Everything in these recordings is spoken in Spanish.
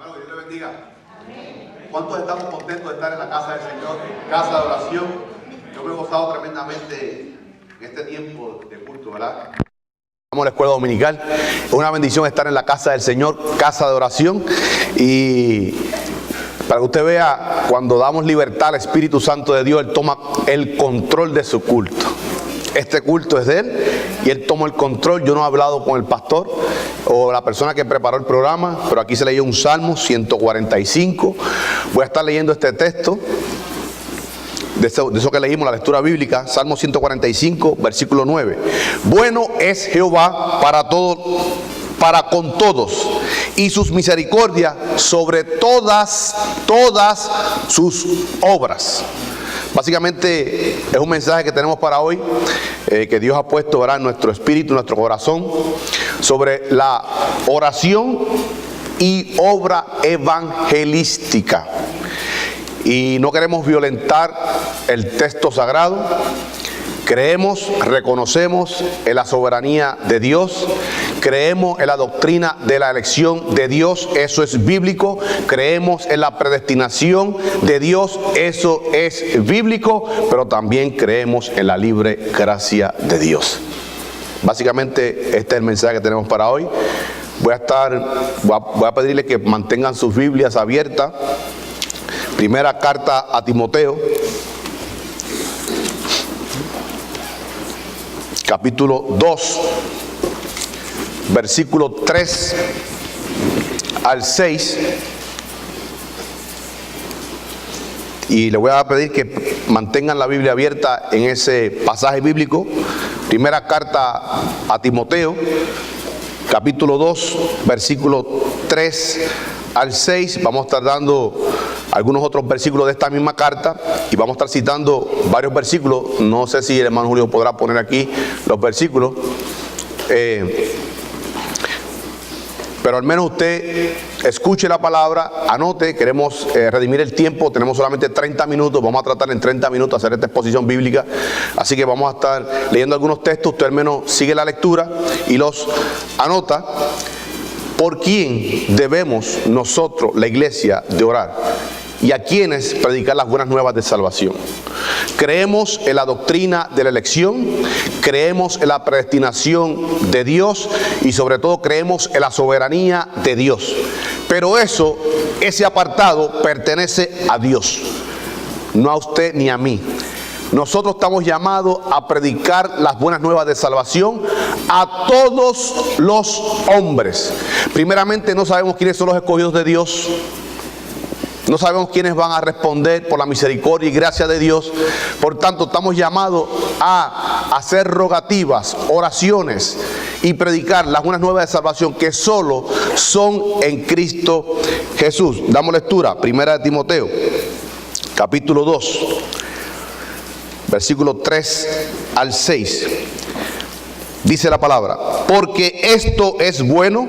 Hermano, Dios le bendiga. ¿Cuántos estamos contentos de estar en la casa del Señor, casa de oración? Yo me he gozado tremendamente en este tiempo de culto, ¿verdad? Vamos a la escuela dominical. Es una bendición estar en la casa del Señor, casa de oración. Y para que usted vea, cuando damos libertad al Espíritu Santo de Dios, Él toma el control de su culto. Este culto es de Él y Él toma el control. Yo no he hablado con el pastor o la persona que preparó el programa, pero aquí se leyó un Salmo 145. Voy a estar leyendo este texto de eso que leímos, la lectura bíblica, Salmo 145, versículo 9. Bueno es Jehová para con todos, y sus misericordias sobre todas sus obras. Básicamente es un mensaje que tenemos para hoy, que Dios ha puesto, ¿verdad?, en nuestro espíritu, en nuestro corazón, sobre la oración y obra evangelística. Y no queremos violentar el texto sagrado. Creemos, reconocemos en la soberanía de Dios, creemos en la doctrina de la elección de Dios, eso es bíblico, creemos en la predestinación de Dios, eso es bíblico, pero también creemos en la libre gracia de Dios. Básicamente este es el mensaje que tenemos para hoy. Voy a pedirles que mantengan sus Biblias abiertas. Primera carta a Timoteo, capítulo 2, versículo 3 al 6. Y le voy a pedir que mantengan la Biblia abierta en ese pasaje bíblico. Primera carta a Timoteo, capítulo 2, versículo 3 al 6. Vamos a estar dando algunos otros versículos de esta misma carta y vamos a estar citando varios versículos. No sé si el hermano Julio podrá poner aquí los versículos, pero al menos usted escuche la palabra, anote. Queremos redimir el tiempo, tenemos solamente 30 minutos, vamos a tratar en 30 minutos hacer esta exposición bíblica, así que vamos a estar leyendo algunos textos. Usted al menos sigue la lectura y los anota. ¿Por quién debemos nosotros, la iglesia, de orar? ¿Y a quiénes predicar las buenas nuevas de salvación? Creemos en la doctrina de la elección, creemos en la predestinación de Dios y sobre todo creemos en la soberanía de Dios. Pero ese apartado pertenece a Dios, no a usted ni a mí. Nosotros estamos llamados a predicar las buenas nuevas de salvación a todos los hombres. Primeramente, no sabemos quiénes son los escogidos de Dios. No sabemos quiénes van a responder por la misericordia y gracia de Dios. Por tanto, estamos llamados a hacer rogativas, oraciones y predicar las buenas nuevas de salvación que solo son en Cristo Jesús. Damos lectura, primera de Timoteo, capítulo 2. Versículo 3 al 6. Dice la palabra: porque esto es bueno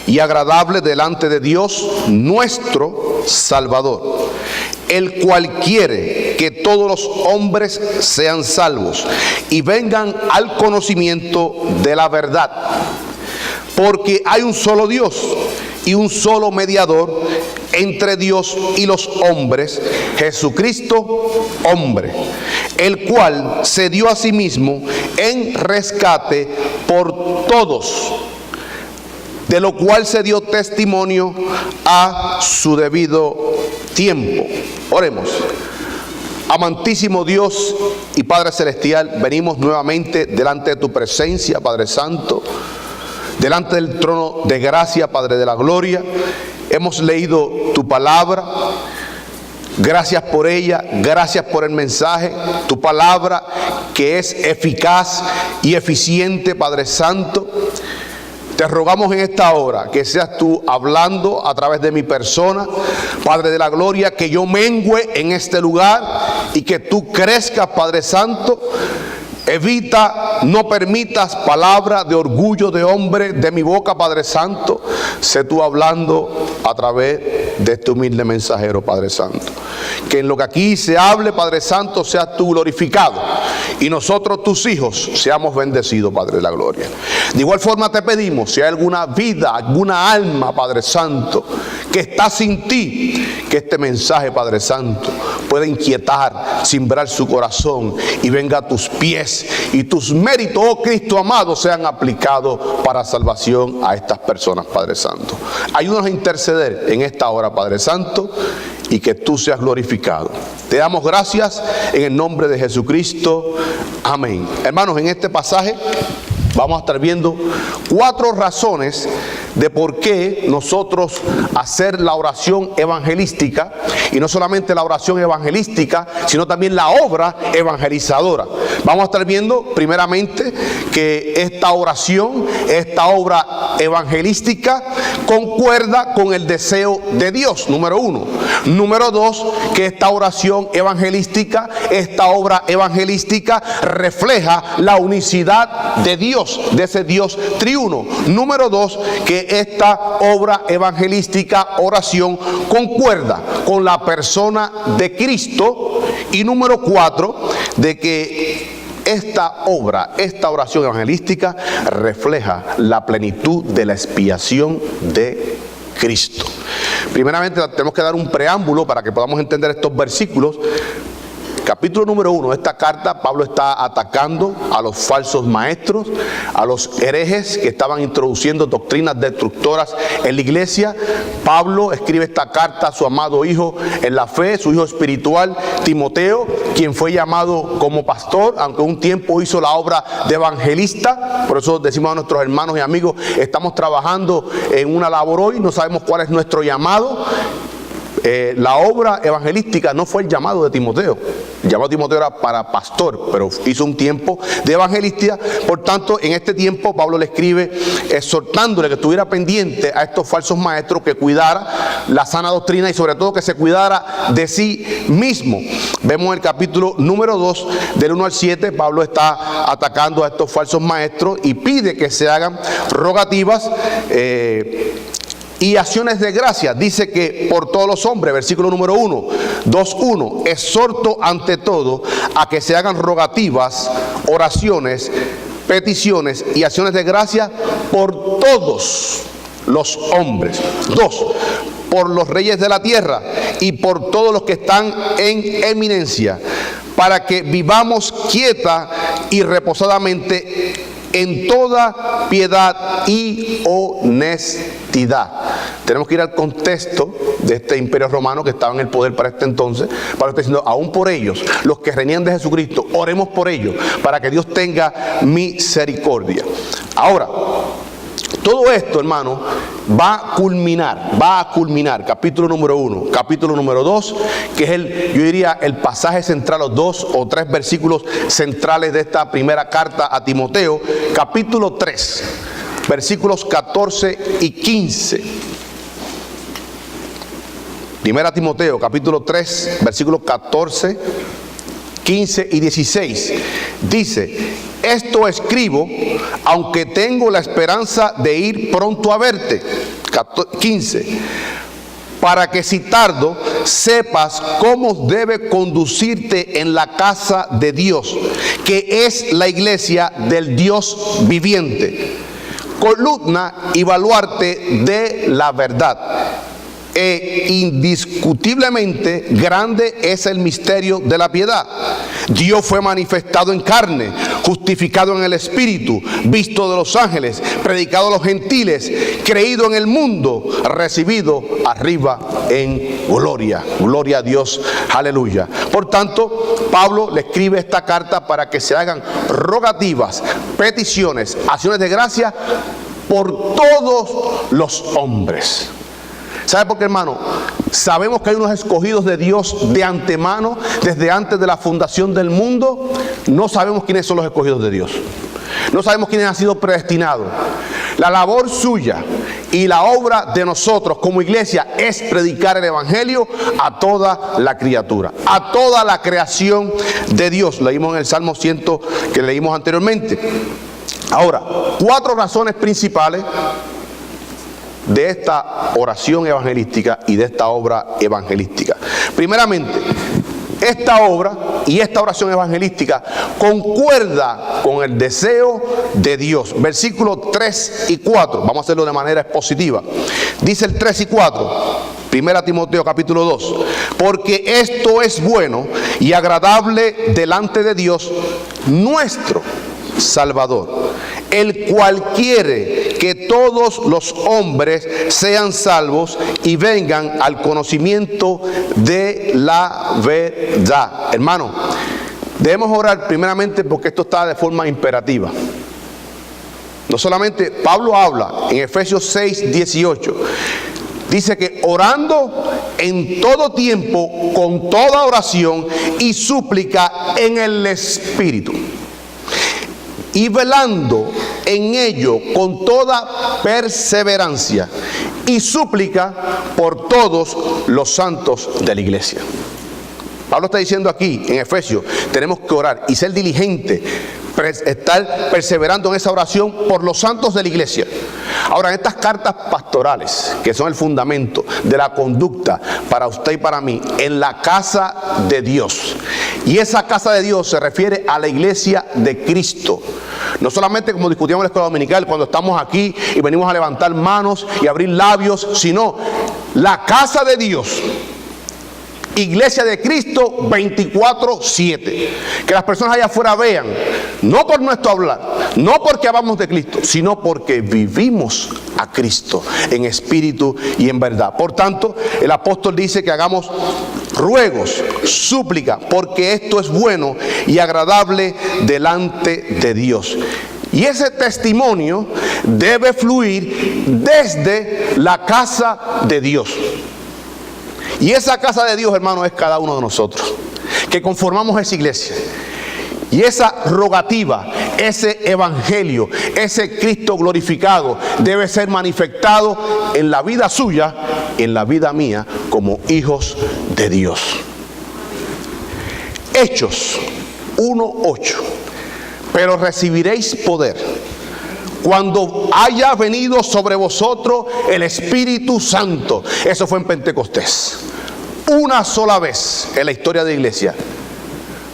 y agradable delante de Dios nuestro Salvador, el cual quiere que todos los hombres sean salvos y vengan al conocimiento de la verdad. Porque hay un solo Dios y un solo mediador entre Dios y los hombres, Jesucristo hombre, el cual se dio a sí mismo en rescate por todos, de lo cual se dio testimonio a su debido tiempo. Oremos. Amantísimo Dios y Padre Celestial, venimos nuevamente delante de tu presencia, Padre Santo, delante del trono de gracia, Padre de la gloria. Hemos leído tu palabra, gracias por ella, gracias por el mensaje, tu palabra que es eficaz y eficiente, Padre Santo. Te rogamos en esta hora que seas tú hablando a través de mi persona, Padre de la gloria, que yo mengüe en este lugar y que tú crezcas, Padre Santo. Evita, no permitas palabras de orgullo de hombre de mi boca, Padre Santo. Sé tú hablando a través de este humilde mensajero, Padre Santo. Que en lo que aquí se hable, Padre Santo, seas tú glorificado y nosotros, tus hijos, seamos bendecidos, Padre de la gloria. De igual forma te pedimos, si hay alguna vida, alguna alma, Padre Santo, que está sin ti. Que este mensaje, Padre Santo, pueda inquietar, simbrar su corazón y venga a tus pies y tus méritos, oh Cristo amado, sean aplicados para salvación a estas personas, Padre Santo. Ayúdanos a interceder en esta hora, Padre Santo, y que tú seas glorificado. Te damos gracias en el nombre de Jesucristo. Amén. Hermanos, en este pasaje vamos a estar viendo 4 razones de por qué nosotros hacer la oración evangelística, y no solamente la oración evangelística, sino también la obra evangelizadora. Vamos a estar viendo primeramente que esta oración, esta obra evangelística concuerda con el deseo de Dios, número 1. Número 2, que esta oración evangelística, esta obra evangelística refleja la unicidad de Dios, de ese Dios triuno. Número 2, que esta obra evangelística, oración, concuerda con la persona de Cristo. Y número 4, de que esta obra, esta oración evangelística refleja la plenitud de la expiación de Cristo. Primeramente tenemos que dar un preámbulo para que podamos entender estos versículos. Capítulo número 1 de esta carta, Pablo está atacando a los falsos maestros, a los herejes que estaban introduciendo doctrinas destructoras en la iglesia. Pablo escribe esta carta a su amado hijo en la fe, su hijo espiritual, Timoteo, quien fue llamado como pastor, aunque un tiempo hizo la obra de evangelista. Por eso decimos a nuestros hermanos y amigos, estamos trabajando en una labor hoy, no sabemos cuál es nuestro llamado. La obra evangelística no fue el llamado de Timoteo. El llamado de Timoteo era para pastor, pero hizo un tiempo de evangelista. Por tanto, en este tiempo Pablo le escribe exhortándole que estuviera pendiente a estos falsos maestros, que cuidara la sana doctrina y sobre todo que se cuidara de sí mismo. Vemos en el capítulo número 2, del 1 al 7, Pablo está atacando a estos falsos maestros y pide que se hagan rogativas y acciones de gracia. Dice que por todos los hombres, versículo número 1, 2:1, exhorto ante todo a que se hagan rogativas, oraciones, peticiones y acciones de gracia por todos los hombres. 2, por los reyes de la tierra y por todos los que están en eminencia, para que vivamos quieta y reposadamente en toda piedad y honestidad. Tenemos que ir al contexto de este imperio romano que estaba en el poder para este entonces. Pablo está diciendo, aún por ellos, los que reniegan de Jesucristo, oremos por ellos, para que Dios tenga misericordia. Ahora, todo esto, hermano, va a culminar, capítulo número 1, capítulo número 2, que es yo diría, el pasaje central, los 2 o 3 versículos centrales de esta primera carta a Timoteo, capítulo 3, versículos 14 y 15. Primera Timoteo, capítulo 3, versículos 14, 15 y 16. Dice, esto escribo, aunque tengo la esperanza de ir pronto a verte. 15. Para que si tardo, sepas cómo debe conducirte en la casa de Dios, que es la iglesia del Dios viviente, columna y baluarte de la verdad. Indiscutiblemente grande es el misterio de la piedad. Dios fue manifestado en carne, justificado en el Espíritu, visto de los ángeles, predicado a los gentiles, creído en el mundo, recibido arriba en gloria. Gloria a Dios, aleluya. Por tanto, Pablo le escribe esta carta para que se hagan rogativas, peticiones, acciones de gracia por todos los hombres. ¿Sabe por qué, hermano? Sabemos que hay unos escogidos de Dios de antemano, desde antes de la fundación del mundo. No sabemos quiénes son los escogidos de Dios. No sabemos quiénes han sido predestinados. La labor suya y la obra de nosotros como iglesia es predicar el evangelio a toda la criatura, a toda la creación de Dios. Leímos en el Salmo 100 que leímos anteriormente. Ahora, 4 razones principales de esta oración evangelística y de esta obra evangelística. Primeramente, esta obra y esta oración evangelística concuerda con el deseo de Dios. Versículos 3 y 4, vamos a hacerlo de manera expositiva. Dice el 3 y 4, 1 Timoteo capítulo 2. Porque esto es bueno y agradable delante de Dios nuestro Salvador, el cual quiere que todos los hombres sean salvos y vengan al conocimiento de la verdad. Hermano, debemos orar primeramente porque esto está de forma imperativa. No solamente Pablo habla en Efesios 6, 18. Dice que orando en todo tiempo, con toda oración y súplica en el Espíritu. Y velando en ello con toda perseverancia y súplica por todos los santos de la iglesia. Pablo está diciendo aquí en Efesios, tenemos que orar y ser diligente, estar perseverando en esa oración por los santos de la iglesia. Ahora, en estas cartas pastorales, que son el fundamento de la conducta para usted y para mí, en la casa de Dios, y esa casa de Dios se refiere a la iglesia de Cristo. No solamente como discutíamos en la escuela dominical, cuando estamos aquí y venimos a levantar manos y abrir labios, sino la casa de Dios. Iglesia de Cristo 24/7. Que las personas allá afuera vean, no por nuestro hablar, no porque hablamos de Cristo, sino porque vivimos a Cristo en espíritu y en verdad. Por tanto, el apóstol dice que hagamos ruegos, súplica, porque esto es bueno y agradable delante de Dios. Y ese testimonio debe fluir desde la casa de Dios. Y esa casa de Dios, hermano, es cada uno de nosotros, que conformamos esa iglesia. Y esa rogativa, ese evangelio, ese Cristo glorificado debe ser manifestado en la vida suya, en la vida mía, como hijos de Dios. Hechos 1:8. Pero recibiréis poder cuando haya venido sobre vosotros el Espíritu Santo. Eso fue en Pentecostés. Una sola vez en la historia de la iglesia.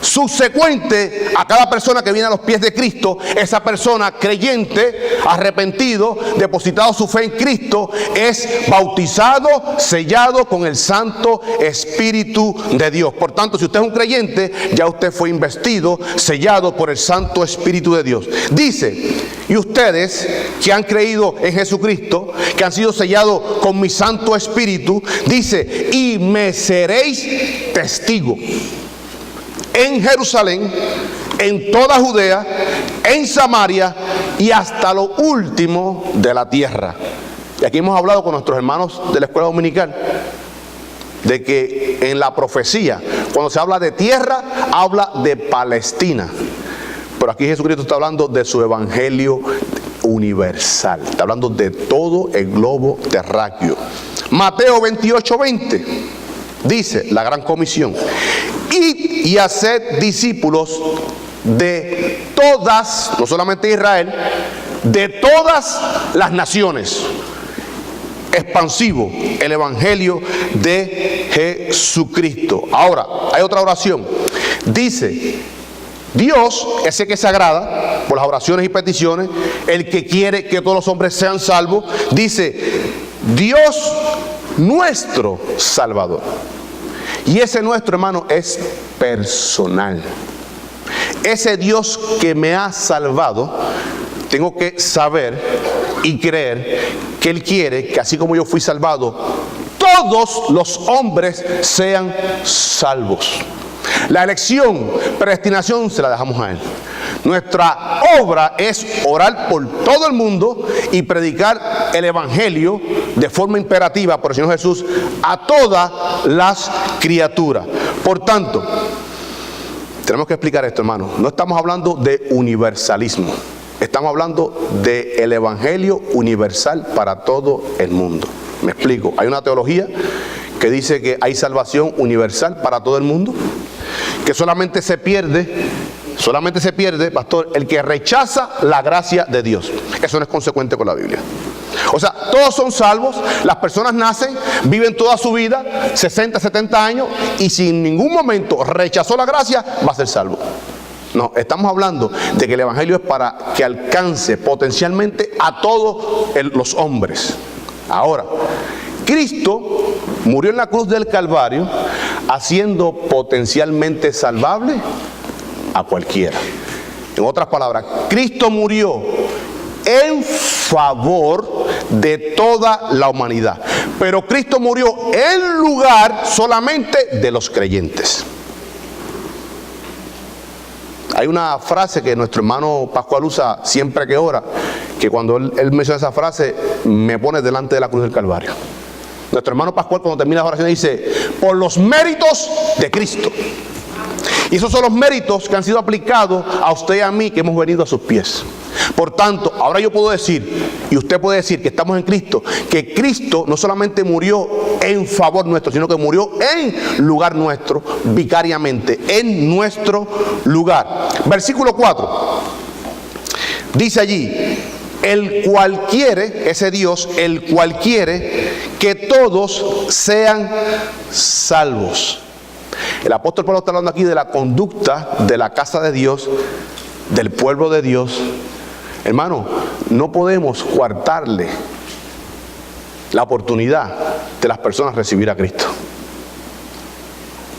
Subsecuente a cada persona que viene a los pies de Cristo, esa persona creyente, arrepentido, depositado su fe en Cristo, es bautizado, sellado con el Santo Espíritu de Dios. Por tanto, si usted es un creyente, ya usted fue investido, sellado por el Santo Espíritu de Dios. Dice, y ustedes que han creído en Jesucristo, que han sido sellados con mi Santo Espíritu, dice, y me seréis testigo en Jerusalén, en toda Judea, en Samaria y hasta lo último de la tierra. Y aquí hemos hablado con nuestros hermanos de la escuela dominical de que en la profecía, cuando se habla de tierra, habla de Palestina. Pero aquí Jesucristo está hablando de su evangelio universal. Está hablando de todo el globo terráqueo. Mateo 28:20 dice, la gran comisión: id y haced discípulos de todas, no solamente Israel, de todas las naciones. Expansivo el evangelio de Jesucristo. Ahora, hay otra oración. Dice, Dios, ese que se agrada por las oraciones y peticiones, el que quiere que todos los hombres sean salvos, dice, Dios nuestro Salvador. Y ese nuestro, hermano, es personal. Ese Dios que me ha salvado, tengo que saber y creer que Él quiere que así como yo fui salvado, todos los hombres sean salvos. La elección, predestinación, se la dejamos a Él. Nuestra obra es orar por todo el mundo y predicar el evangelio de forma imperativa por el Señor Jesús a todas las criaturas. Por tanto, tenemos que explicar esto, hermano. No estamos hablando de universalismo. Estamos hablando del evangelio universal para todo el mundo. Me explico. Hay una teología que dice que hay salvación universal para todo el mundo, que solamente se pierde, pastor, el que rechaza la gracia de Dios. Eso no es consecuente con la Biblia. O sea, todos son salvos, las personas nacen, viven toda su vida, 60, 70 años, y si en ningún momento rechazó la gracia, va a ser salvo. No, estamos hablando de que el evangelio es para que alcance potencialmente a todos los hombres. Ahora, Cristo murió en la cruz del Calvario, haciendo potencialmente salvable a cualquiera. En otras palabras, Cristo murió en favor de toda la humanidad, pero Cristo murió en lugar solamente de los creyentes. Hay una frase que nuestro hermano Pascual usa siempre que ora, que cuando él menciona esa frase, me pone delante de la cruz del Calvario. Nuestro hermano Pascual, cuando termina la oración, dice: por los méritos de Cristo. Y esos son los méritos que han sido aplicados a usted y a mí, que hemos venido a sus pies. Por tanto, ahora yo puedo decir, y usted puede decir, que estamos en Cristo, que Cristo no solamente murió en favor nuestro, sino que murió en lugar nuestro, vicariamente, en nuestro lugar. Versículo 4. Dice allí: el cual quiere, ese Dios, el cual quiere que todos sean salvos. El apóstol Pablo está hablando aquí de la conducta de la casa de Dios, del pueblo de Dios. Hermano, no podemos coartarle la oportunidad de las personas recibir a Cristo.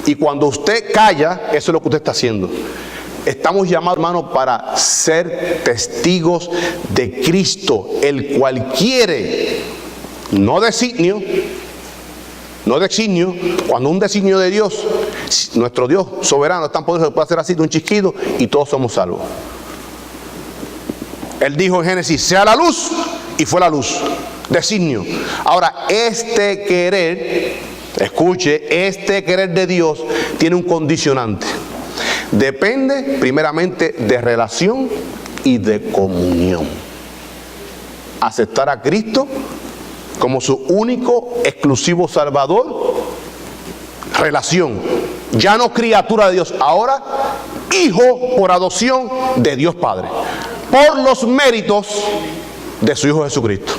Y cuando usted calla, eso es lo que usted está haciendo. Estamos llamados, hermano, para ser testigos de Cristo, el cual quiere, no designio. No designio, cuando un designio de Dios, nuestro Dios soberano es tan poderoso que puede hacer así de un chisquido y todos somos salvos. Él dijo en Génesis: sea la luz, y fue la luz. Designio. Ahora, este querer, escuche, este querer de Dios tiene un condicionante. Depende primeramente de relación y de comunión. Aceptar a Cristo como su único, exclusivo Salvador. Relación. Ya no criatura de Dios, ahora hijo por adopción de Dios Padre, por los méritos de su Hijo Jesucristo.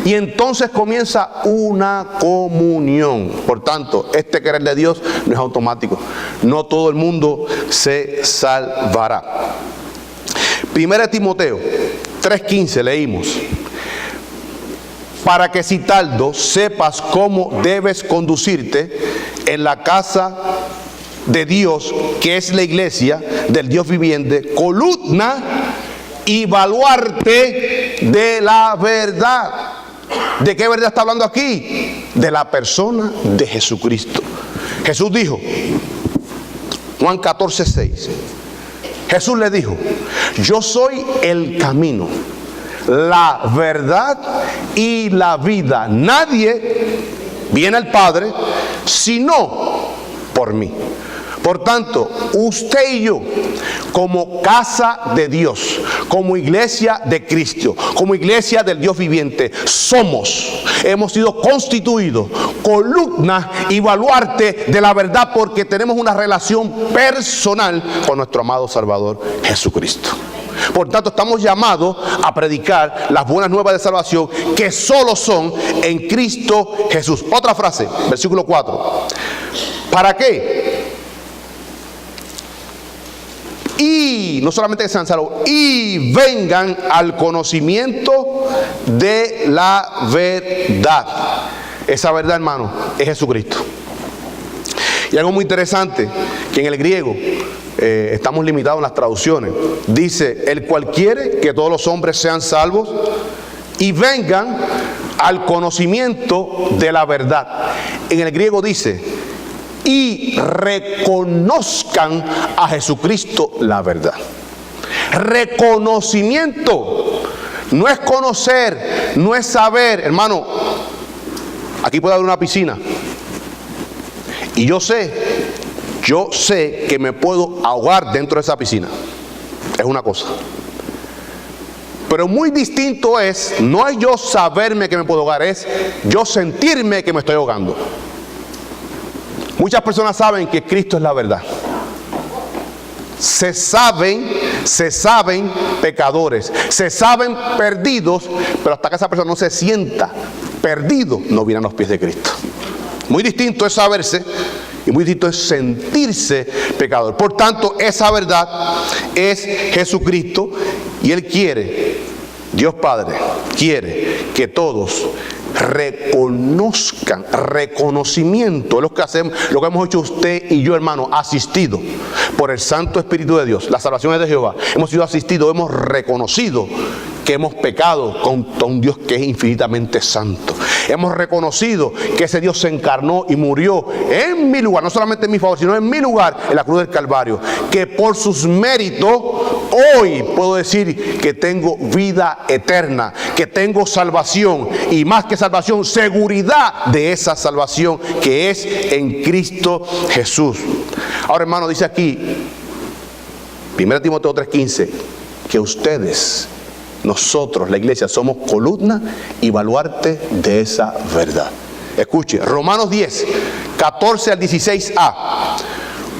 Y entonces comienza una comunión. Por tanto, este querer de Dios no es automático. No todo el mundo se salvará. 1 Timoteo 3:15 leímos: para que si taldo sepas cómo debes conducirte en la casa de Dios, que es la iglesia del Dios viviente, columna y baluarte de la verdad. ¿De qué verdad está hablando aquí? De la persona de Jesucristo. Jesús dijo, Juan 14:6, Jesús le dijo: yo soy el camino, la verdad y la vida. Nadie viene al Padre sino por mí. Por tanto, usted y yo, como casa de Dios, como iglesia de Cristo, como iglesia del Dios viviente, hemos sido constituidos columna y baluarte de la verdad, porque tenemos una relación personal con nuestro amado Salvador Jesucristo. Por tanto, estamos llamados a predicar las buenas nuevas de salvación, que solo son en Cristo Jesús. Otra frase, versículo 4. ¿Para qué? Y no solamente que sean salvos, y vengan al conocimiento de la verdad. Esa verdad, hermano, es Jesucristo. Y algo muy interesante, que en el griego estamos limitados en las traducciones. Dice: el cual quiere que todos los hombres sean salvos y vengan al conocimiento de la verdad. En el griego dice: y reconozcan a Jesucristo la verdad. Reconocimiento. No es conocer, no es saber. Hermano, aquí puede haber una piscina y yo sé que me puedo ahogar dentro de esa piscina. Es una cosa. Pero muy distinto no es yo saberme que me puedo ahogar, es yo sentirme que me estoy ahogando. Muchas personas saben que Cristo es la verdad. Se saben pecadores, se saben perdidos, pero hasta que esa persona no se sienta perdido, no viene a los pies de Cristo. Muy distinto es saberse y muy distinto es sentirse pecador. Por tanto, esa verdad es Jesucristo, y Él quiere, Dios Padre quiere que todos reconozcan, reconocimiento, es lo que hacemos, lo que hemos hecho usted y yo, hermano, asistido por el Santo Espíritu de Dios. La salvación es de Jehová. Hemos sido asistidos, hemos reconocido que hemos pecado contra un Dios que es infinitamente santo. Hemos reconocido que ese Dios se encarnó y murió en mi lugar, no solamente en mi favor, sino en mi lugar, en la cruz del Calvario. Que por sus méritos, hoy puedo decir que tengo vida eterna, que tengo salvación, y más que salvación, seguridad de esa salvación que es en Cristo Jesús. Ahora, hermano, dice aquí, 1 Timoteo 3:15, que ustedes, nosotros, la iglesia, somos columna y baluarte de esa verdad. Escuche, Romanos 10, 14 al 16a.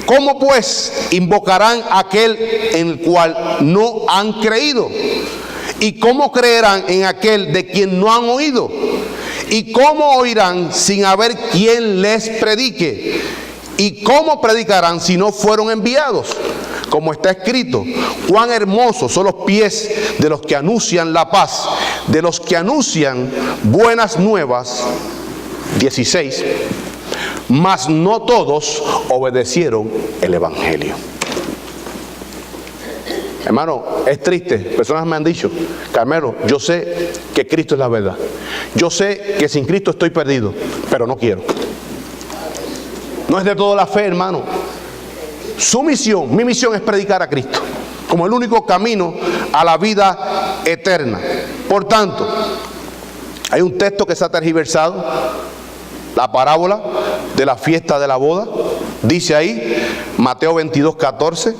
¿Cómo pues invocarán a aquel en el cual no han creído? ¿Y cómo creerán en aquel de quien no han oído? ¿Y cómo oirán sin haber quien les predique? ¿Y cómo predicarán si no fueron enviados? Como está escrito, cuán hermosos son los pies de los que anuncian la paz, de los que anuncian buenas nuevas. 16. Mas no todos obedecieron el evangelio. Hermano, es triste. Personas me han dicho, Carmelo, yo sé que Cristo es la verdad. Yo sé que sin Cristo estoy perdido, pero no quiero. No es de toda la fe, hermano. Su misión, mi misión es predicar a Cristo como el único camino a la vida eterna. Por tanto, hay un texto que se ha tergiversado, la parábola de la fiesta de la boda. Dice ahí, Mateo 22:14,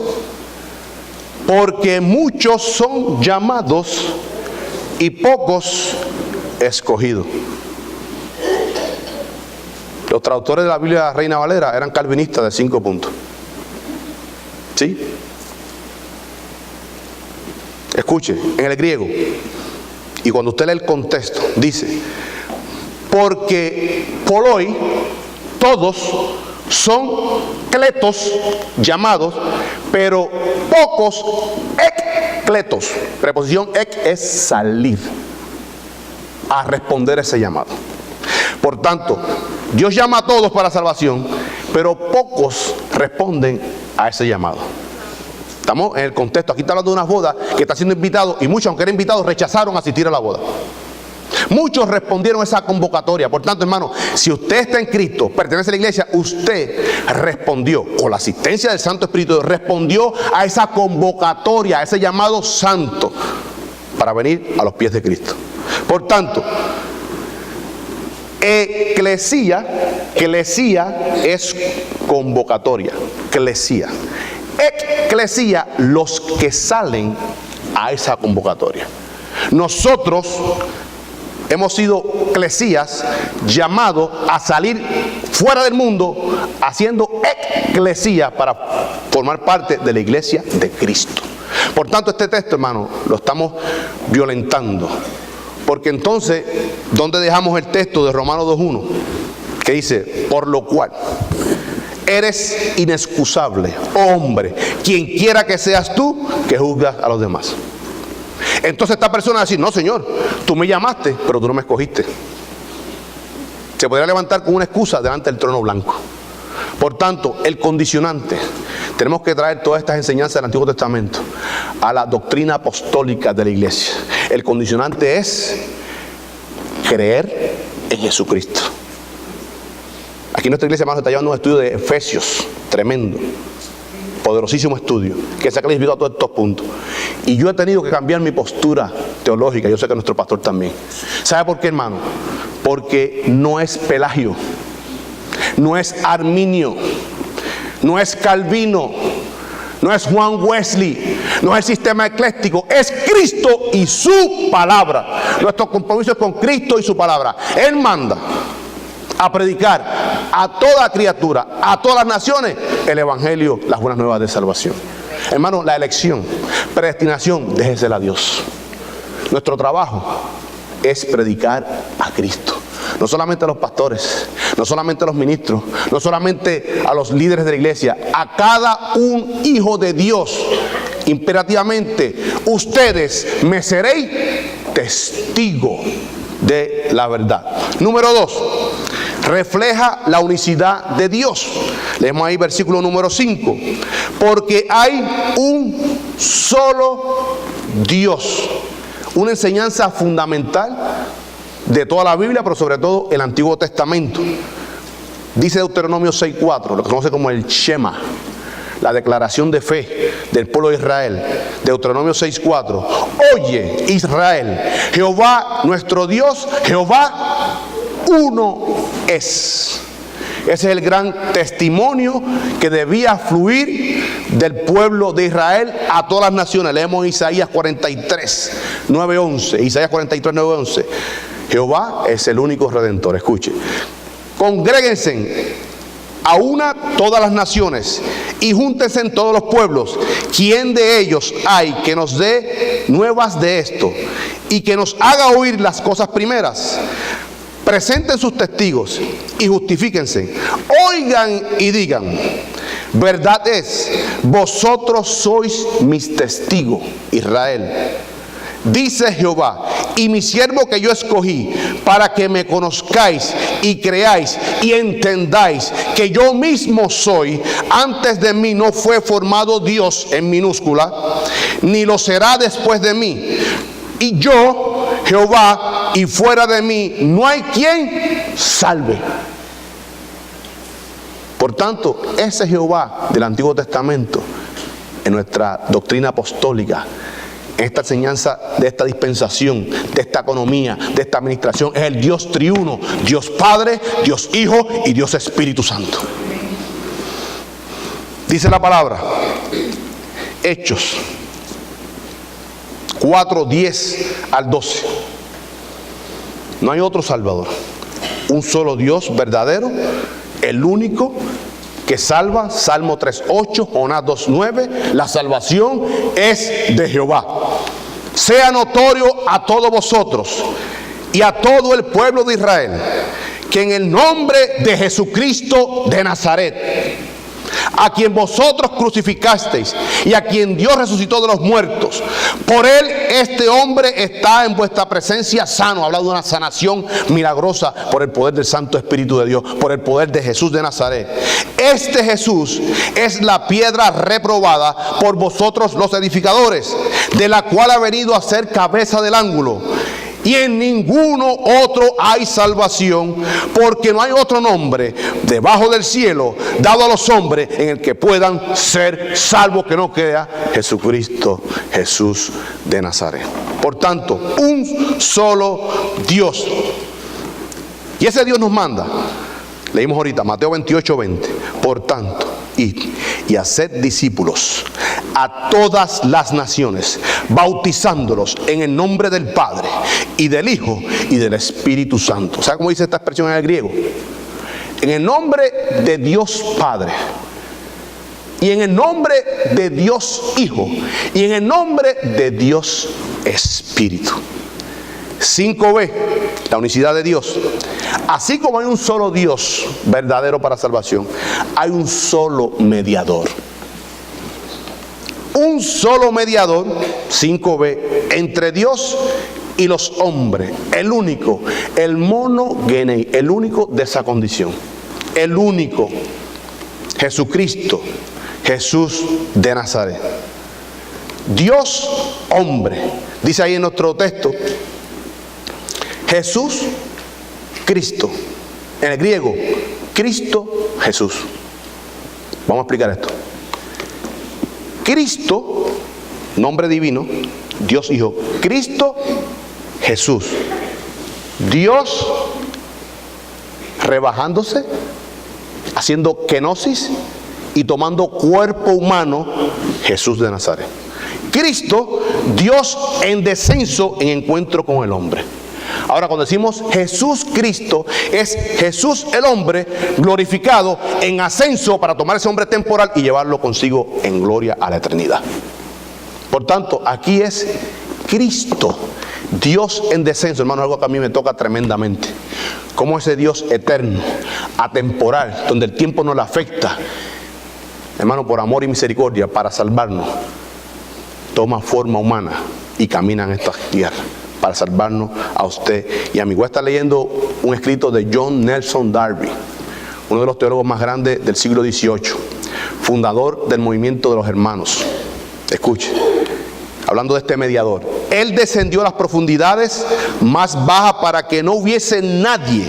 porque muchos son llamados y pocos escogidos. Los traductores de la Biblia Reina Valera eran calvinistas de 5 puntos. ¿Sí? Escuche, en el griego, y cuando usted lee el contexto, dice, porque poloi, todos son kletos llamados, pero pocos ekletos. Preposición ek es salir a responder ese llamado. Por tanto, Dios llama a todos para salvación, pero pocos responden a ese llamado. Estamos en el contexto. Aquí está hablando de una boda que está siendo invitado, y muchos, aunque eran invitados, rechazaron asistir a la boda. Muchos respondieron a esa convocatoria. Por tanto, hermano, si usted está en Cristo, pertenece a la iglesia, usted respondió, con la asistencia del Santo Espíritu, respondió a esa convocatoria, a ese llamado santo, para venir a los pies de Cristo. Por tanto, eclesía es convocatoria. Eclesía, los que salen a esa convocatoria. Nosotros hemos sido eclesías llamados a salir fuera del mundo, haciendo eclesía para formar parte de la iglesia de Cristo. Por tanto, este texto, hermano, lo estamos violentando. Porque entonces, ¿dónde dejamos el texto de Romanos 2:1? Que dice, por lo cual eres inexcusable, hombre, quien quiera que seas tú, que juzgas a los demás. Entonces esta persona va a decir, no, Señor, tú me llamaste, pero tú no me escogiste. Se podría levantar con una excusa delante del trono blanco. Por tanto, el condicionante, tenemos que traer todas estas enseñanzas del Antiguo Testamento a la doctrina apostólica de la iglesia. El condicionante es creer en Jesucristo. Aquí en nuestra iglesia, hermanos, está llevando un estudio de Efesios, tremendo, poderosísimo estudio, que se ha clasificado todos estos puntos. Y yo he tenido que cambiar mi postura teológica, yo sé que nuestro pastor también. ¿Sabe por qué, hermano? Porque no es Pelagio, no es Arminio, no es Calvino, no es Juan Wesley, no es el sistema ecléctico, es Cristo y su palabra. Nuestro compromiso es con Cristo y su palabra. Él manda a predicar a toda criatura, a todas las naciones, el evangelio, las buenas nuevas de salvación. Hermano, la elección, predestinación, déjesela a Dios. Nuestro trabajo es predicar a Cristo. No solamente a los pastores, no solamente a los ministros, no solamente a los líderes de la iglesia, a cada un hijo de Dios. Imperativamente, ustedes me seréis testigo de la verdad. Número 2, refleja la unicidad de Dios. Leemos ahí versículo número 5. Porque hay un solo Dios. Una enseñanza fundamental de toda la Biblia, pero sobre todo el Antiguo Testamento. Dice Deuteronomio 6:4, lo que se conoce como el Shema, la declaración de fe del pueblo de Israel. Deuteronomio 6:4. Oye, Israel, Jehová nuestro Dios, Jehová uno es. Ese es el gran testimonio que debía fluir del pueblo de Israel a todas las naciones. Leemos Isaías 43, 9-11. Isaías 43, 9-11. Jehová es el único redentor. Escuche. Congréguense a una todas las naciones y júntense en todos los pueblos. ¿Quién de ellos hay que nos dé nuevas de esto y que nos haga oír las cosas primeras? Presenten sus testigos y justifíquense. Oigan y digan: verdad es, vosotros sois mis testigos, Israel. Dice Jehová, y mi siervo que yo escogí, para que me conozcáis y creáis y entendáis que yo mismo soy. Antes de mí no fue formado Dios en minúscula, ni lo será después de mí. Y yo, Jehová, y fuera de mí no hay quien salve. Por tanto, ese Jehová del Antiguo Testamento, en nuestra doctrina apostólica, esta enseñanza de esta dispensación, de esta economía, de esta administración, es el Dios triuno, Dios Padre, Dios Hijo y Dios Espíritu Santo. Dice la palabra, Hechos 4, 10 al 12. No hay otro Salvador. Un solo Dios verdadero, el único que salva. Salmo 3:8, Jonás 2:9. La salvación es de Jehová. Sea notorio a todos vosotros y a todo el pueblo de Israel que en el nombre de Jesucristo de Nazaret, a quien vosotros crucificasteis y a quien Dios resucitó de los muertos, por él este hombre está en vuestra presencia sano. Habla de una sanación milagrosa por el poder del Santo Espíritu de Dios, por el poder de Jesús de Nazaret. Este Jesús es la piedra reprobada por vosotros los edificadores, de la cual ha venido a ser cabeza del ángulo. Y en ninguno otro hay salvación, porque no hay otro nombre debajo del cielo dado a los hombres en el que puedan ser salvos, que no queda Jesucristo, Jesús de Nazaret. Por tanto, un solo Dios. Y ese Dios nos manda. Leímos ahorita Mateo 28:20. Por tanto, id y haced discípulos a todas las naciones, bautizándolos en el nombre del Padre y del Hijo y del Espíritu Santo. ¿Sabe cómo dice esta expresión en el griego? En el nombre de Dios Padre, y en el nombre de Dios Hijo, y en el nombre de Dios Espíritu. 5b, la unicidad de Dios. Así como hay un solo Dios verdadero para salvación, hay un solo mediador. Un solo mediador, 5b, entre Dios y los hombres. El único, el monogenei, el único de esa condición. El único, Jesucristo, Jesús de Nazaret. Dios, hombre. Dice ahí en nuestro texto, Jesús, Cristo. En el griego, Cristo, Jesús. Vamos a explicar esto. Cristo, nombre divino, Dios Hijo. Cristo, Jesús. Dios rebajándose, haciendo kenosis y tomando cuerpo humano, Jesús de Nazaret. Cristo, Dios en descenso, en encuentro con el hombre. Ahora, cuando decimos Jesús Cristo, es Jesús el hombre glorificado en ascenso para tomar ese hombre temporal y llevarlo consigo en gloria a la eternidad. Por tanto, aquí es Cristo, Dios en descenso. Hermano, algo que a mí me toca tremendamente. Como ese Dios eterno, atemporal, donde el tiempo no le afecta, hermano, por amor y misericordia, para salvarnos, toma forma humana y camina en esta tierra para salvarnos a usted y a mí. Voy a estar leyendo un escrito de John Nelson Darby, uno de los teólogos más grandes del siglo XVIII, fundador del movimiento de los hermanos. Escuche, hablando de este mediador. Él descendió a las profundidades más bajas para que no hubiese nadie,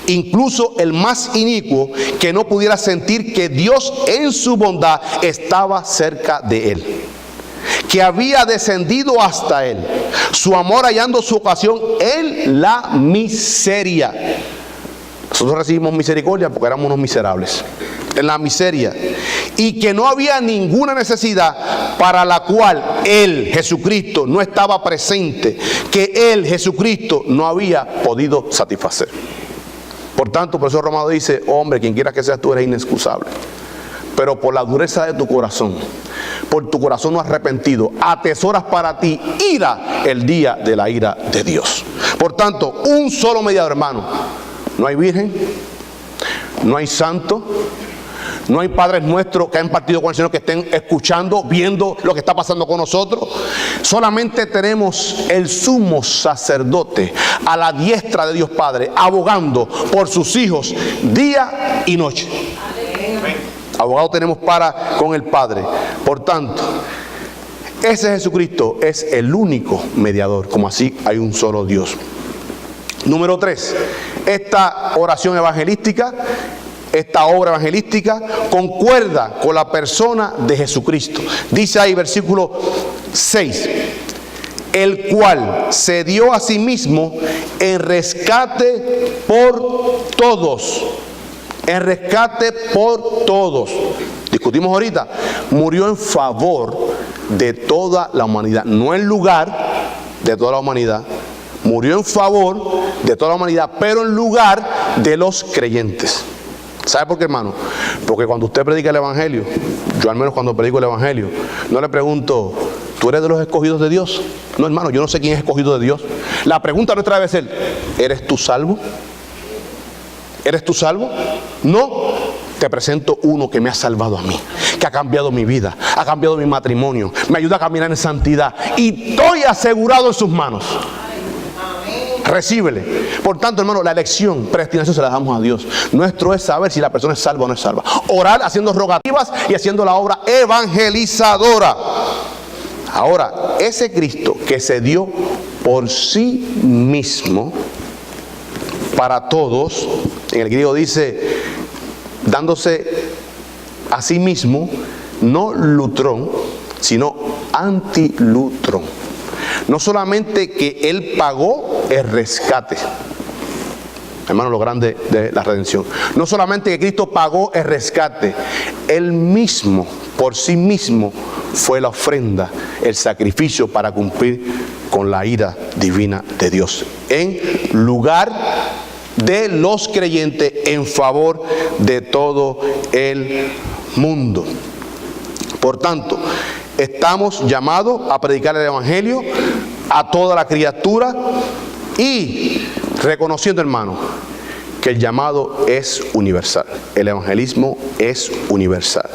incluso el más inicuo, que no pudiera sentir que Dios en su bondad estaba cerca de él, que había descendido hasta él, su amor hallando su ocasión en la miseria. Nosotros recibimos misericordia porque éramos unos miserables, en la miseria, y que no había ninguna necesidad para la cual Él, Jesucristo, no estaba presente, que Él, Jesucristo, no había podido satisfacer. Por tanto, por eso Romano dice: hombre, quien quiera que seas tú, eres inexcusable, pero por la dureza de tu corazón, por tu corazón no arrepentido, atesoras para ti ira el día de la ira de Dios. Por tanto, un solo mediador, hermano. No hay virgen, no hay santo, no hay padres nuestros que han partido con el Señor que estén escuchando, viendo lo que está pasando con nosotros. Solamente tenemos el sumo sacerdote a la diestra de Dios Padre, abogando por sus hijos día y noche. Abogado tenemos para con el Padre. Por tanto, ese Jesucristo es el único mediador, como así hay un solo Dios. Número 3, esta oración evangelística, esta obra evangelística concuerda con la persona de Jesucristo. Dice ahí versículo 6, el cual se dio a sí mismo en rescate por todos. En rescate por todos. Discutimos ahorita, murió en favor de toda la humanidad, no en lugar de toda la humanidad. Murió en favor de toda la humanidad, pero en lugar de los creyentes. ¿Sabe por qué, hermano? Porque cuando usted predica el evangelio, yo al menos cuando predico el evangelio, no le pregunto: ¿tú eres de los escogidos de Dios? No, hermano, yo no sé quién es escogido de Dios. La pregunta nuestra debe ser: ¿eres tú salvo? ¿Eres tú salvo? No. Te presento uno que me ha salvado a mí, que ha cambiado mi vida, ha cambiado mi matrimonio, me ayuda a caminar en santidad y estoy asegurado en sus manos. Recíbele. Por tanto, hermano, la elección, predestinación se la dejamos a Dios. Nuestro es saber si la persona es salva o no es salva. Orar haciendo rogativas y haciendo la obra evangelizadora. Ahora, ese Cristo que se dio por sí mismo para todos, en el griego dice, dándose a sí mismo, no lutrón, sino antilutrón. No solamente que Él pagó el rescate, hermano, lo grande de la redención. No solamente que Cristo pagó el rescate, Él mismo, por sí mismo, fue la ofrenda, el sacrificio para cumplir con la ira divina de Dios. En lugar de los creyentes, en favor de todo el mundo. Por tanto, estamos llamados a predicar el evangelio a toda la criatura y reconociendo, hermano, que el llamado es universal. El evangelismo es universal.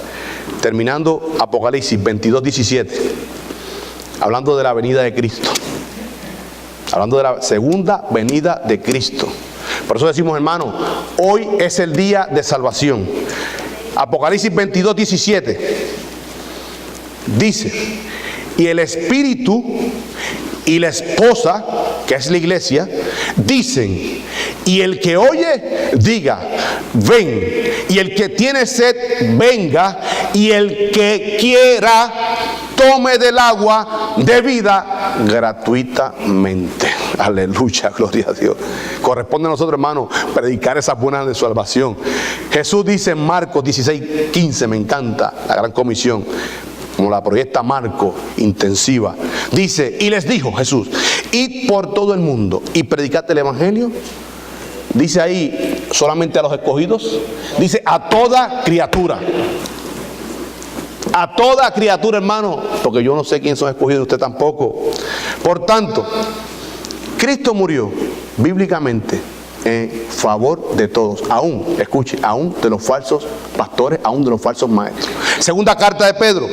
Terminando Apocalipsis 22:17, hablando de la venida de Cristo, hablando de la segunda venida de Cristo. Por eso decimos, hermano, hoy es el día de salvación. Apocalipsis 22:17 dice: y el Espíritu y la esposa, que es la iglesia, dicen, y el que oye, diga, ven, y el que tiene sed, venga, y el que quiera, tome del agua de vida gratuitamente. Aleluya, gloria a Dios. Corresponde a nosotros, hermanos, predicar esas buenas de salvación. Jesús dice en Marcos 16:15, me encanta la gran comisión, como la proyecta Marcos, intensiva. Dice, y les dijo Jesús: id por todo el mundo y predicad el evangelio. Dice ahí, solamente a los escogidos. Dice, a toda criatura. A toda criatura, hermano, porque yo no sé quién son escogidos, usted tampoco. Por tanto, Cristo murió bíblicamente en favor de todos, aún, escuche, aún de los falsos pastores, aún de los falsos maestros. Segunda carta de Pedro,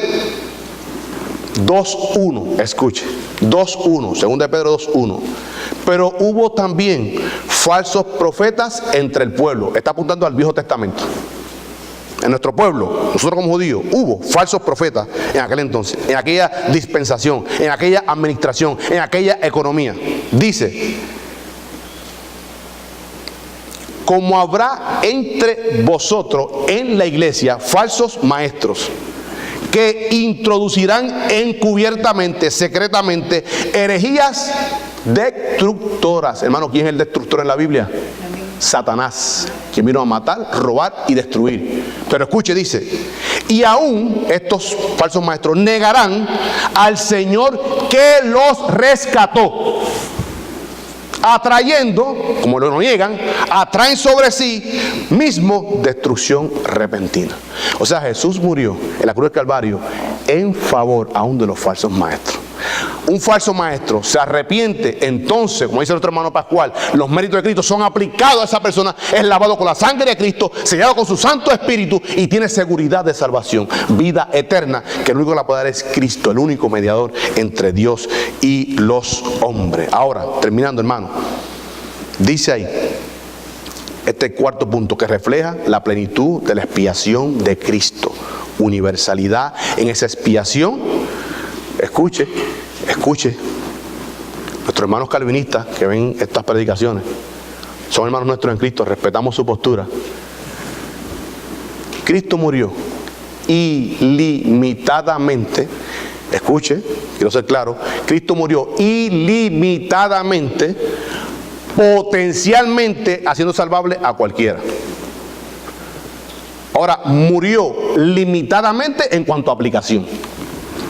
2:1, escuche, 2:1, 2 de Pedro 2:1. Pero hubo también falsos profetas entre el pueblo. Está apuntando al Viejo Testamento. En nuestro pueblo, nosotros como judíos, hubo falsos profetas en aquel entonces, en aquella dispensación, en aquella administración, en aquella economía. Dice: como habrá entre vosotros en la iglesia falsos maestros, que introducirán encubiertamente, secretamente, herejías destructoras. Hermano, ¿quién es el destructor en la Biblia? Satanás, quien vino a matar, robar y destruir. Pero escuche, dice: y aún estos falsos maestros negarán al Señor que los rescató, atrayendo, como lo niegan, atraen sobre sí mismo destrucción repentina. O sea, Jesús murió en la cruz del Calvario en favor aún de los falsos maestros. Un falso maestro se arrepiente, entonces, como dice nuestro hermano Pascual, los méritos de Cristo son aplicados a esa persona, es lavado con la sangre de Cristo, sellado con su Santo Espíritu y tiene seguridad de salvación, vida eterna, que el único que la puede dar es Cristo, el único mediador entre Dios y los hombres. Ahora, terminando, hermano, dice ahí, este cuarto punto que refleja la plenitud de la expiación de Cristo, universalidad en esa expiación. Escuche, escuche, nuestros hermanos calvinistas que ven estas predicaciones son hermanos nuestros en Cristo, respetamos su postura. Cristo murió ilimitadamente, escuche, quiero ser claro, Cristo murió ilimitadamente, potencialmente haciendo salvable a cualquiera. Ahora, murió limitadamente en cuanto a aplicación,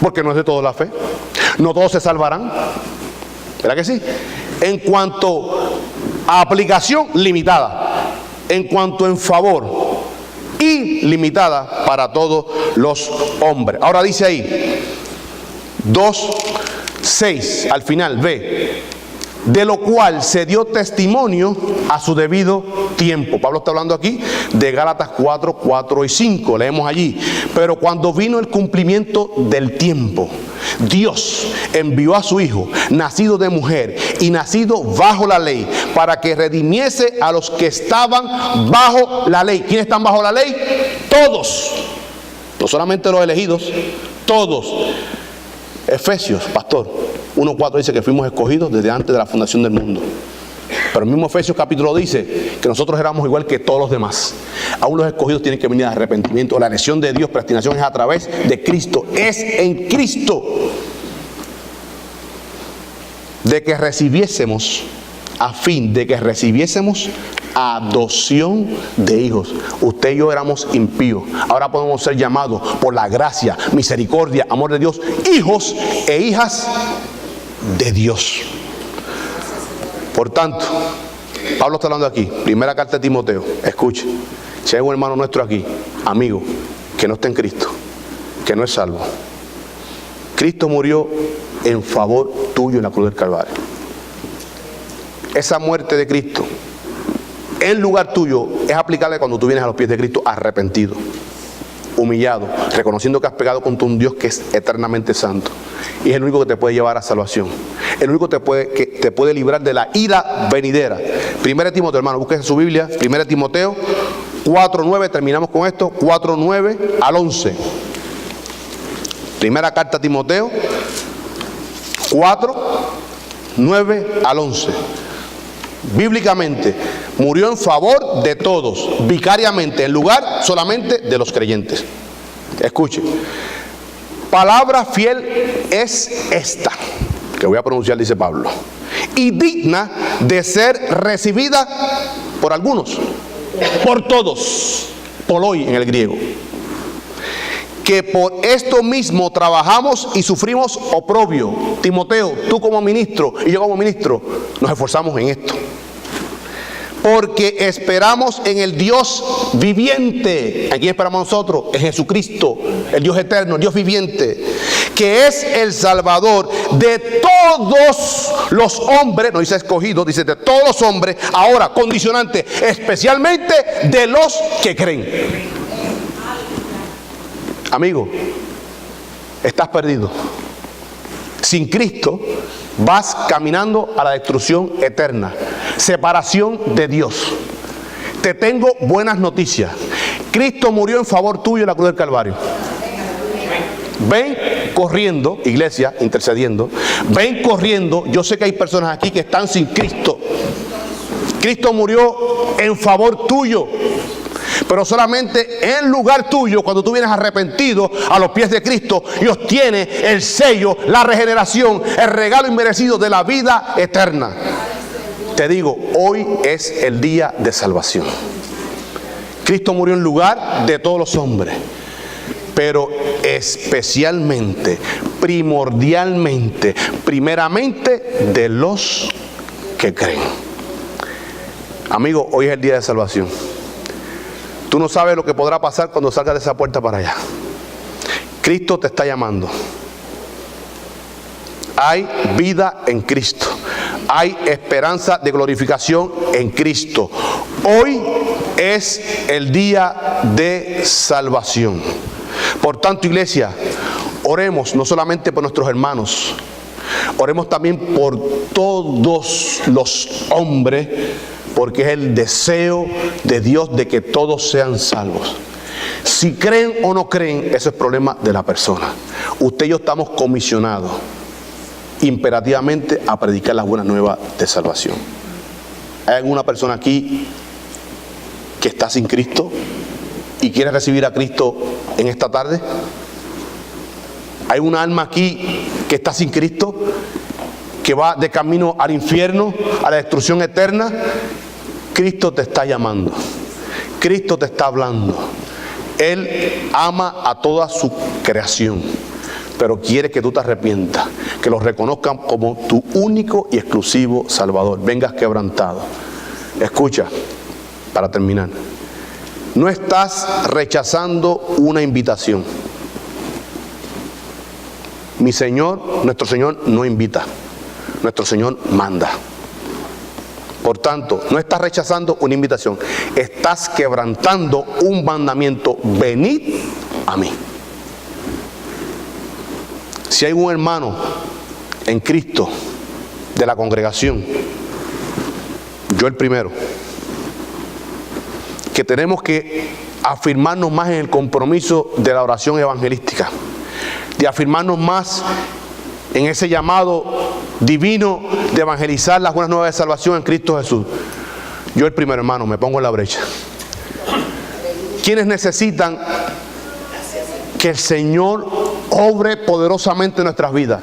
porque no es de toda la fe, no todos se salvarán, ¿verdad que sí? En cuanto a aplicación, limitada. En cuanto en favor, ilimitada para todos los hombres. Ahora dice ahí, 2:6, al final, ve, de lo cual se dio testimonio a su debido tiempo. Pablo está hablando aquí de Gálatas 4:4 y 5, leemos allí. Pero cuando vino el cumplimiento del tiempo, Dios envió a su Hijo, nacido de mujer y nacido bajo la ley, para que redimiese a los que estaban bajo la ley. ¿Quiénes están bajo la ley? Todos, no solamente los elegidos, todos. Efesios, pastor, 1:4 dice que fuimos escogidos desde antes de la fundación del mundo. Pero el mismo Efesios capítulo dice que nosotros éramos igual que todos los demás. Aún los escogidos tienen que venir al arrepentimiento. La elección de Dios, predestinación, es a través de Cristo. Es en Cristo. De que recibiésemos, a fin de que recibiésemos adopción de hijos. Usted y yo éramos impíos. Ahora podemos ser llamados por la gracia, misericordia, amor de Dios, hijos e hijas de Dios. Por tanto, Pablo está hablando aquí, primera carta de Timoteo. Escuche, si hay un hermano nuestro aquí, amigo, que no está en Cristo, que no es salvo, Cristo murió en favor tuyo en la cruz del Calvario. Esa muerte de Cristo en lugar tuyo es aplicable cuando tú vienes a los pies de Cristo arrepentido, humillado, reconociendo que has pecado contra un Dios que es eternamente santo, y es el único que te puede llevar a salvación, el único que te puede librar de la ira venidera. 1 Timoteo, hermano, busquen su Biblia, 1 Timoteo 4:9, terminamos con esto, 4:9 al 11. Primera carta a Timoteo 4:9 al 11. Bíblicamente, murió en favor de todos, vicariamente, en lugar solamente de los creyentes. Escuche, palabra fiel es esta, que voy a pronunciar, dice Pablo, y digna de ser recibida por algunos, por todos, poloi en el griego, que por esto mismo trabajamos y sufrimos oprobio. Timoteo, tú como ministro y yo como ministro, nos esforzamos en esto, porque esperamos en el Dios viviente. ¿A quién esperamos nosotros? En Jesucristo, el Dios eterno, el Dios viviente, que es el Salvador de todos los hombres. No dice escogidos, dice de todos los hombres. Ahora, condicionante, especialmente de los que creen. Amigo, estás perdido. sin Cristo vas caminando a la destrucción eterna, separación de Dios. Te tengo buenas noticias. Cristo murió en favor tuyo en la cruz del Calvario. Ven corriendo, iglesia, intercediendo. Ven corriendo. Yo sé que hay personas aquí que están sin Cristo. Cristo murió en favor tuyo, pero solamente en lugar tuyo, cuando tú vienes arrepentido a los pies de Cristo y obtienes el sello, la regeneración, el regalo inmerecido de la vida eterna. Te digo, hoy es el día de salvación. Cristo murió en lugar de todos los hombres, pero especialmente, primordialmente, primeramente de los que creen. Amigo, hoy es el día de salvación. Tú no sabes lo que podrá pasar cuando salgas de esa puerta para allá. Cristo te está llamando. Hay vida en Cristo. Hay esperanza de glorificación en Cristo. Hoy es el día de salvación. Por tanto, iglesia, oremos no solamente por nuestros hermanos, oremos también por todos los hombres, porque es el deseo de Dios de que todos sean salvos. Si creen o no creen, eso es problema de la persona. Usted y yo estamos comisionados imperativamente a predicar las buenas nuevas de salvación. ¿Hay alguna persona aquí que está sin Cristo y quiere recibir a Cristo en esta tarde? ¿Hay una alma aquí que está sin Cristo, que va de camino al infierno, a la destrucción eterna? Cristo te está llamando. Cristo te está hablando. Él ama a toda su creación, pero quiere que tú te arrepientas, que lo reconozcan como tu único y exclusivo Salvador. Vengas quebrantado. Escucha, para terminar, no estás rechazando una invitación. Mi Señor, nuestro Señor no invita, nuestro Señor manda. Por tanto, no estás rechazando una invitación, estás quebrantando un mandamiento: venid a mí. Si hay un hermano en Cristo de la congregación, yo el primero, que tenemos que afirmarnos más en el compromiso de la oración evangelística, de afirmarnos más en ese llamado divino de evangelizar las buenas nuevas de salvación en Cristo Jesús. Yo el primero, hermano, me pongo en la brecha. ¿Quiénes necesitan que el Señor obre poderosamente en nuestras vidas?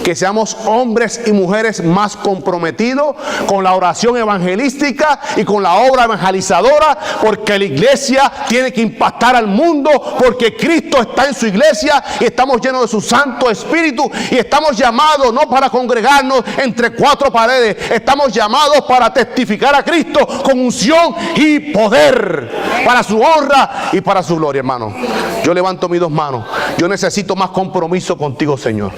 Que seamos hombres y mujeres más comprometidos con la oración evangelística y con la obra evangelizadora, porque la iglesia tiene que impactar al mundo, porque Cristo está en su iglesia y estamos llenos de su Santo Espíritu, y estamos llamados no para congregarnos entre cuatro paredes, estamos llamados para testificar a Cristo con unción y poder, para su honra y para su gloria, hermano. Yo levanto mis dos manos. Yo necesito más compromiso contigo, Señor.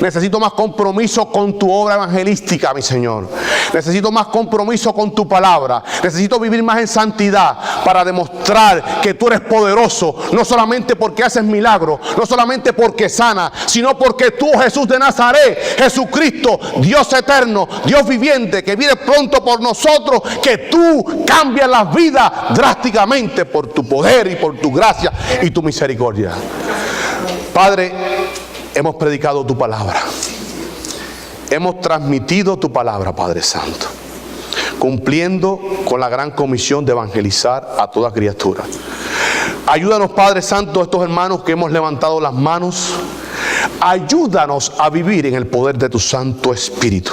Necesito más compromiso con tu obra evangelística, mi Señor. Necesito más compromiso con tu palabra. Necesito vivir más en santidad para demostrar que tú eres poderoso, no solamente porque haces milagros, no solamente porque sana, sino porque tú, Jesús de Nazaret, Jesucristo, Dios eterno, Dios viviente, que viene pronto por nosotros, que tú cambias las vidas drásticamente por tu poder y por tu gracia y tu misericordia. Padre, hemos predicado tu palabra. Hemos transmitido tu palabra, Padre Santo, cumpliendo con la gran comisión de evangelizar a toda criatura. Ayúdanos, Padre Santo, a estos hermanos que hemos levantado las manos. Ayúdanos a vivir en el poder de tu Santo Espíritu,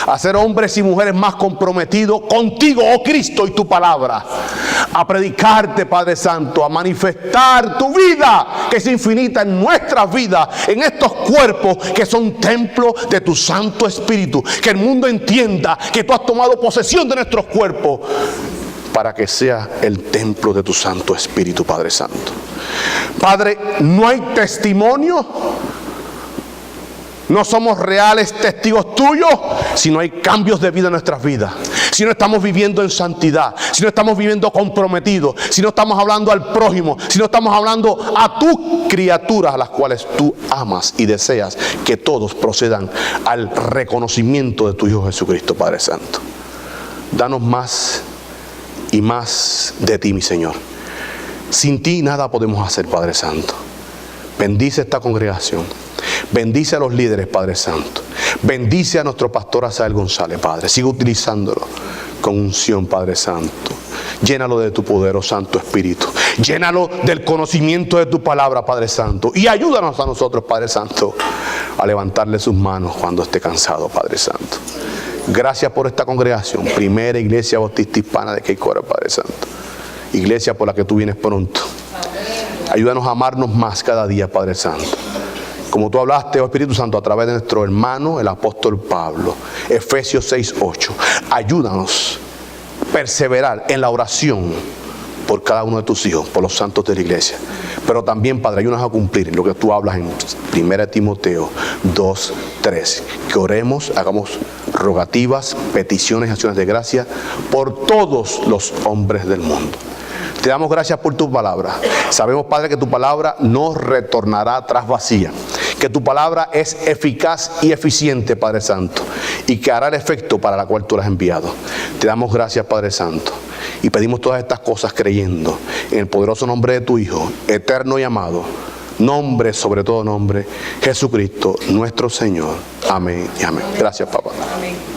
a ser hombres y mujeres más comprometidos contigo, oh Cristo, y tu palabra, a predicarte, Padre Santo, a manifestar tu vida, que es infinita en nuestras vidas, en estos cuerpos que son templo de tu Santo Espíritu. Que el mundo entienda que tú has tomado posesión de nuestros cuerpos para que sea el templo de tu Santo Espíritu, Padre Santo. Padre, no hay testimonio No somos reales testigos tuyos si no hay cambios de vida en nuestras vidas. Si no estamos viviendo en santidad, si no estamos viviendo comprometidos, si no estamos hablando al prójimo, si no estamos hablando a tus criaturas a las cuales tú amas y deseas que todos procedan al reconocimiento de tu Hijo Jesucristo, Padre Santo. Danos más y más de ti, mi Señor. Sin ti nada podemos hacer, Padre Santo. Bendice esta congregación. Bendice a los líderes, Padre Santo. Bendice a nuestro pastor Asael González, Padre. Sigue utilizándolo con unción, Padre Santo. Llénalo de tu poder, oh Santo Espíritu. Llénalo del conocimiento de tu palabra, Padre Santo. Y ayúdanos a nosotros, Padre Santo, a levantarle sus manos cuando esté cansado, Padre Santo. Gracias por esta congregación. Primera Iglesia Bautista Hispana de Queicoara, Padre Santo. Iglesia por la que tú vienes pronto. Ayúdanos a amarnos más cada día, Padre Santo. Como tú hablaste, oh Espíritu Santo, a través de nuestro hermano, el apóstol Pablo. Efesios 6:8. Ayúdanos a perseverar en la oración por cada uno de tus hijos, por los santos de la iglesia. Pero también, Padre, ayúdanos a cumplir lo que tú hablas en 1 Timoteo 2:3. Que oremos, hagamos rogativas, peticiones, acciones de gracia por todos los hombres del mundo. Te damos gracias por tu palabra. Sabemos, Padre, que tu palabra no retornará atrás vacía. Que tu palabra es eficaz y eficiente, Padre Santo. Y que hará el efecto para la cual tú la has enviado. Te damos gracias, Padre Santo. Y pedimos todas estas cosas creyendo en el poderoso nombre de tu Hijo, eterno y amado. Nombre sobre todo nombre, Jesucristo, nuestro Señor. Amén y amén. Gracias, papá. Amén.